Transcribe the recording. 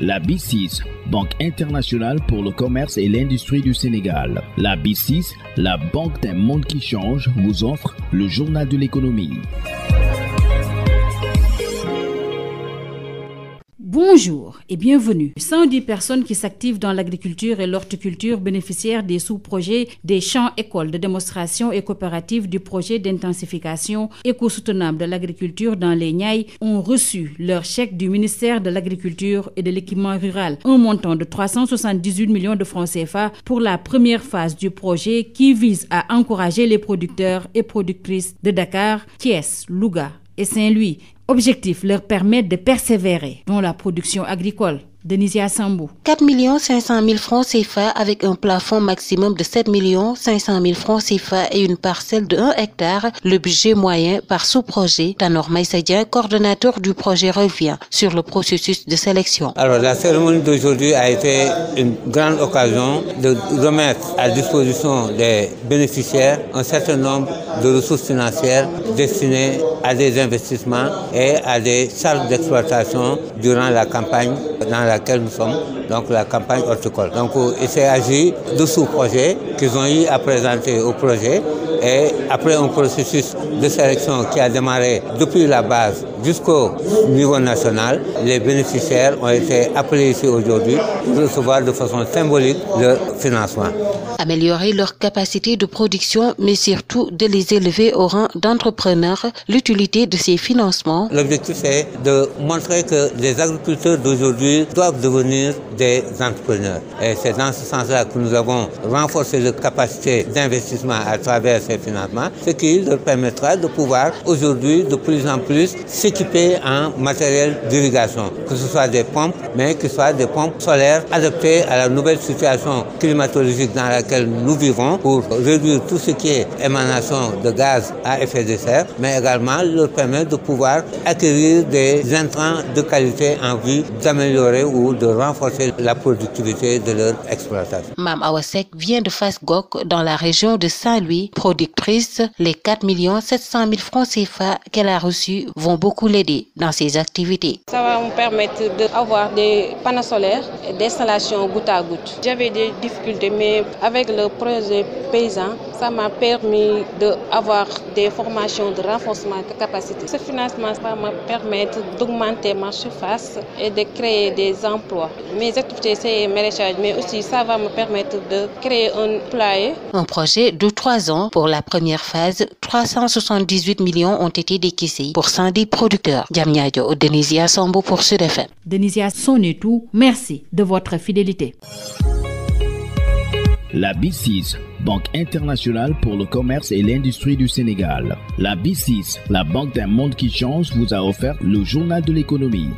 La BICIS, Banque internationale pour le commerce et l'industrie du Sénégal. La BICIS, la banque d'un monde qui change, vous offre le journal de l'économie. Bonjour et bienvenue. 110 personnes qui s'activent dans l'agriculture et l'horticulture bénéficiaires des sous-projets des champs-écoles de démonstration et coopératives du projet d'intensification éco-soutenable de l'agriculture dans les Niayes ont reçu leur chèque du ministère de l'Agriculture et de l'Équipement rural, un montant de 378 millions de francs CFA pour la première phase du projet qui vise à encourager les producteurs et productrices de Dakar, Thiès, Louga et Saint-Louis. Objectif, leur permettre de persévérer dans la production agricole. Denisia Sambou. 4 500 000 francs CFA avec un plafond maximum de 7 500 000 francs CFA et une parcelle de 1 hectare. Le budget moyen par sous-projet. Tanor Maïsadien, coordonnateur du projet, revient sur le processus de sélection. Alors, la cérémonie d'aujourd'hui a été une grande occasion de remettre à disposition des bénéficiaires un certain nombre de ressources financières destinées à des investissements et à des salles d'exploitation durant la campagne dans laquelle nous sommes, donc la campagne horticole. Donc il s'est agi de sous-projets qu'ils ont eu à présenter au projet et après un processus de sélection qui a démarré depuis la base jusqu'au niveau national, les bénéficiaires ont été appelés ici aujourd'hui pour recevoir de façon symbolique le financement. Améliorer leur capacité de production, mais surtout de les élever au rang d'entrepreneurs, l'utilité de ces financements. L'objectif est de montrer que les agriculteurs d'aujourd'hui doivent devenir des entrepreneurs. Et c'est dans ce sens-là que nous avons renforcé leur capacité d'investissement à travers ces financements, ce qui leur permettra de pouvoir aujourd'hui de plus en plus s'équiper en matériel d'irrigation, que ce soit des pompes, mais que ce soit des pompes solaires adaptées à la nouvelle situation climatologique dans laquelle nous vivons pour réduire tout ce qui est émanation de gaz à effet de serre, mais également leur permettre de pouvoir acquérir des intrants de qualité en vue d'améliorer ou de renforcer la productivité de leur exploitation. Mam Awasek vient de Fass-Gok dans la région de Saint-Louis. Productrice, les 4 700 000 francs CFA qu'elle a reçus vont beaucoup l'aider dans ses activités. Ça va me permettre d'avoir des panneaux solaires et d'installations goutte à goutte. J'avais des difficultés, mais avec le projet paysan, ça m'a permis d'avoir des formations de renforcement de capacité. Ce financement va me permettre d'augmenter ma surface et de créer des emplois. Mes activités, c'est maraîchage, mais aussi ça va me permettre de créer un poulailler. Un projet de 3 ans. Pour la première phase, 378 millions ont été décaissés pour 110 producteurs. Diamniadio, Denisia Sambo pour Sud FM. Denisia Sonetou, merci de votre fidélité. La BICIS, Banque internationale pour le commerce et l'industrie du Sénégal. La BICIS, la banque d'un monde qui change, vous a offert le journal de l'économie.